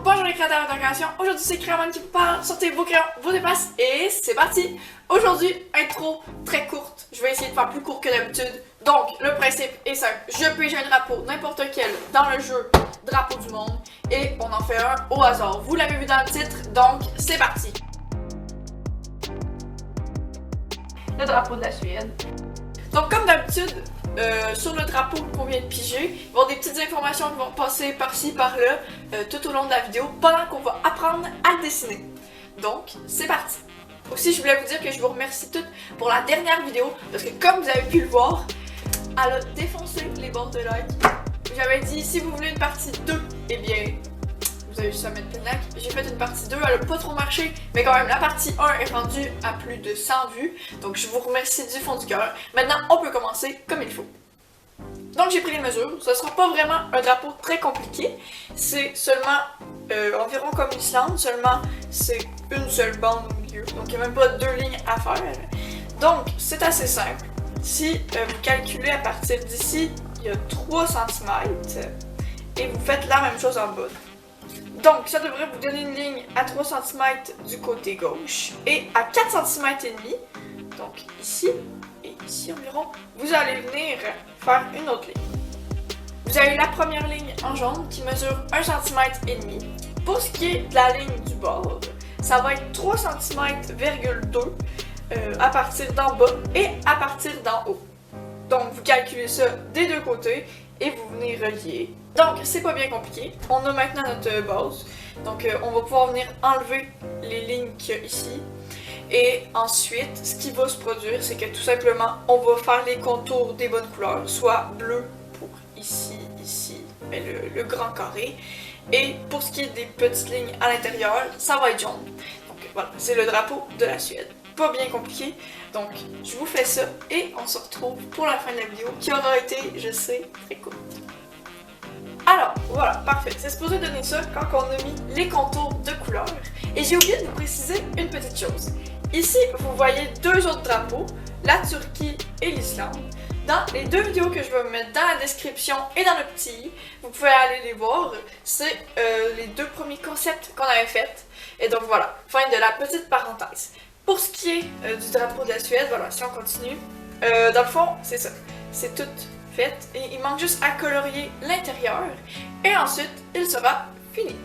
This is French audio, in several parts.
bonjour les créateurs de création, aujourd'hui c'est Créamon qui vous parle, sortez vos crayons, vos espaces et c'est parti! Aujourd'hui, intro très courte, je vais essayer de faire plus court que d'habitude. Donc, le principe est simple, je pige un drapeau, n'importe quel, dans le jeu Drapeau du monde, et on en fait un au hasard. Vous l'avez vu dans le titre, donc c'est parti! Le drapeau de la Suède. Donc comme d'habitude, sur le drapeau qu'on vient de piger, il va y avoir des petites informations qui vont passer par-ci, par-là, tout au long de la vidéo, pendant qu'on va apprendre à le dessiner. Donc, c'est parti! Aussi, je voulais vous dire que je vous remercie toutes pour la dernière vidéo, parce que comme vous avez pu le voir, elle a défoncé les bords de like. J'avais dit, si vous voulez une partie 2, eh bien, vous avez juste à mettre plein de likes. J'ai fait une partie 2, elle a pas trop marché, mais quand même, la partie 1 est rendue à plus de 100 vues, donc je vous remercie du fond du cœur. Maintenant, on peut commencer comme il faut. Donc j'ai pris les mesures, ce sera pas vraiment un drapeau très compliqué, c'est seulement environ comme l'Islande, seulement c'est une seule bande au milieu, donc il n'y a même pas deux lignes à faire. Donc c'est assez simple, si vous calculez à partir d'ici, il y a 3 cm et vous faites la même chose en bas. Donc ça devrait vous donner une ligne à 3 cm du côté gauche et à 4 cm et demi, donc ici et ici environ, vous allez venir faire une autre ligne. Vous avez la première ligne en jaune qui mesure 1 cm et demi. Pour ce qui est de la ligne du bord, ça va être 3 cm,2 à partir d'en bas et à partir d'en haut. Donc vous calculez ça des deux côtés et vous venez relier. Donc c'est pas bien compliqué. On a maintenant notre base. Donc on va pouvoir venir enlever les lignes qu'il y a ici. Et ensuite, ce qui va se produire, c'est que tout simplement, on va faire les contours des bonnes couleurs, soit bleu pour ici, mais le grand carré. Et pour ce qui est des petites lignes à l'intérieur, ça va être jaune. Donc voilà, c'est le drapeau de la Suède. Pas bien compliqué. Donc je vous fais ça et on se retrouve pour la fin de la vidéo qui aura été, je sais, très courte. Alors, voilà, parfait. C'est supposé donner ça quand on a mis les contours de couleurs. Et j'ai oublié de vous préciser une petite chose. Ici, vous voyez deux autres drapeaux, la Turquie et l'Islande. Dans les deux vidéos que je vais vous mettre dans la description et dans le petit i, vous pouvez aller les voir. C'est les deux premiers concepts qu'on avait faits. Et donc voilà, fin de la petite parenthèse. Pour ce qui est du drapeau de la Suède, voilà, si on continue, dans le fond, c'est ça. C'est tout fait et il manque juste à colorier l'intérieur. Et ensuite, il sera fini.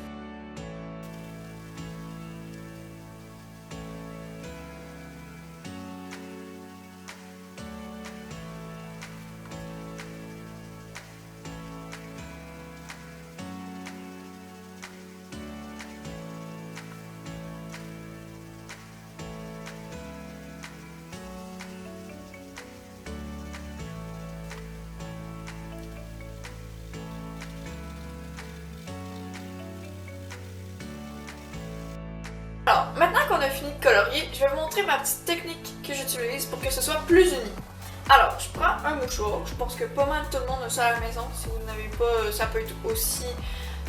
Alors, maintenant qu'on a fini de colorier, je vais vous montrer ma petite technique que j'utilise pour que ce soit plus uni. Alors, je prends un mouchoir, je pense que pas mal tout le monde a ça à la maison. Si vous n'avez pas, ça peut être aussi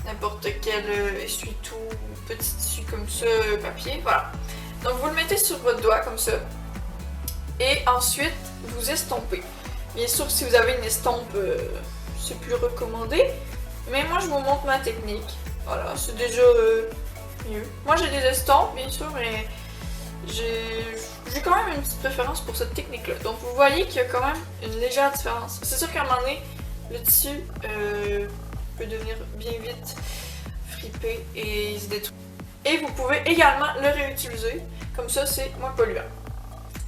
n'importe quel essuie-tout, petit tissu comme ça, papier, voilà. Donc vous le mettez sur votre doigt comme ça, et ensuite vous estompez. Bien sûr, si vous avez une estompe, c'est plus recommandé, mais moi je vous montre ma technique. Voilà, c'est déjà mieux. Moi j'ai des estampes bien sûr, mais j'ai quand même une petite préférence pour cette technique là. Donc vous voyez qu'il y a quand même une légère différence. C'est sûr qu'à un moment donné, le tissu peut devenir bien vite fripé et se détruire. Et vous pouvez également le réutiliser, comme ça c'est moins polluant.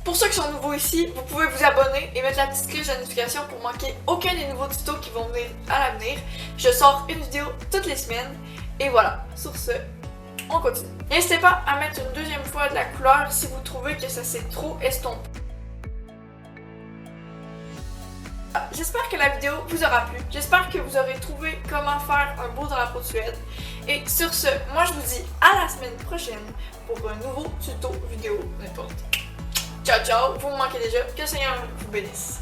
Pour ceux qui sont nouveaux ici, vous pouvez vous abonner et mettre la petite cloche de notification pour manquer aucun des nouveaux tutos qui vont venir à l'avenir. Je sors une vidéo toutes les semaines. Et voilà, sur ce, on continue. N'hésitez pas à mettre une deuxième fois de la couleur si vous trouvez que ça s'est trop estompé. J'espère que la vidéo vous aura plu. J'espère que vous aurez trouvé comment faire un beau drapeau de Suède. Et sur ce, moi je vous dis à la semaine prochaine pour un nouveau tuto vidéo, n'importe. Ciao ciao, vous me manquez déjà, que le Seigneur vous bénisse.